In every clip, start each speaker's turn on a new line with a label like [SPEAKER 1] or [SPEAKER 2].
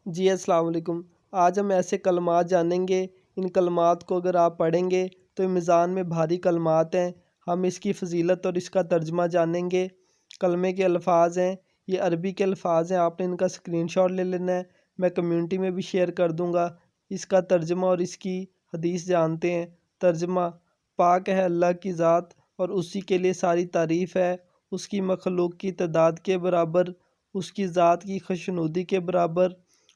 [SPEAKER 1] جی السلام علیکم۔ آج ہم ایسے کلمات جانیں گے، ان کلمات کو اگر آپ پڑھیں گے تو یہ میزان میں بھاری کلمات ہیں۔ ہم اس کی فضیلت اور اس کا ترجمہ جانیں گے۔ کلمے کے الفاظ ہیں، یہ عربی کے الفاظ ہیں، آپ نے ان کا اسکرین شاٹ لے لینا ہے، میں کمیونٹی میں بھی شیئر کر دوں گا۔ اس کا ترجمہ اور اس کی حدیث جانتے ہیں۔ ترجمہ: پاک ہے اللہ کی ذات اور اسی کے لیے ساری تعریف ہے، اس کی مخلوق کی تعداد کے برابر، اس کی ذات کی خوشنودی کے برابر،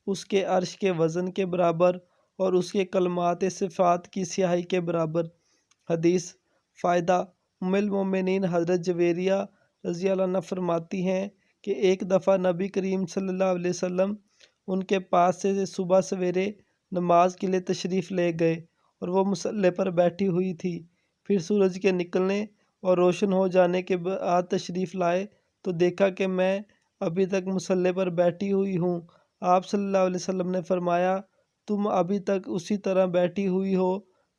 [SPEAKER 1] اس کے عرش کے وزن کے برابر اور اس کے کلمات صفات کی سیاہی کے برابر۔ حدیث فائدہ: ام المومنین حضرت جویریہ رضی اللہ عنہ فرماتی ہیں کہ ایک دفعہ نبی کریم صلی اللہ علیہ وسلم ان کے پاس سے صبح سویرے نماز کے لیے تشریف لے گئے اور وہ مصلی پر بیٹھی ہوئی تھی۔ پھر سورج کے نکلنے اور روشن ہو جانے کے بعد تشریف لائے تو دیکھا کہ میں ابھی تک مصلی پر بیٹھی ہوئی ہوں۔ آپ صلی اللہ علیہ وسلم نے فرمایا، تم ابھی تک اسی طرح بیٹھی ہوئی ہو؟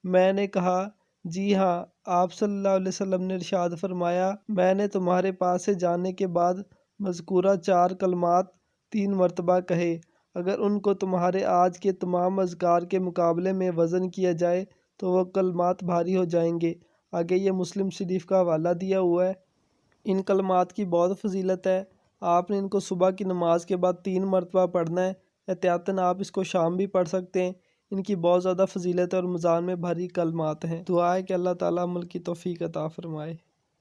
[SPEAKER 1] میں نے کہا، جی ہاں۔ آپ صلی اللہ علیہ وسلم نے ارشاد فرمایا، میں نے تمہارے پاس سے جانے کے بعد مذکورہ 4 کلمات 3 مرتبہ کہے، اگر ان کو تمہارے آج کے تمام اذکار کے مقابلے میں وزن کیا جائے تو وہ کلمات بھاری ہو جائیں گے۔ آگے یہ مسلم شریف کا حوالہ دیا ہوا ہے۔ ان کلمات کی بہت فضیلت ہے۔ آپ نے ان کو صبح کی نماز کے بعد 3 مرتبہ پڑھنا ہے۔ احتیاطاً آپ اس کو شام بھی پڑھ سکتے ہیں۔ ان کی بہت زیادہ فضیلت ہے اور میزان میں بھاری کلمات ہیں۔ دعا ہے کہ اللہ تعالیٰ عمل کی توفیق عطا فرمائے۔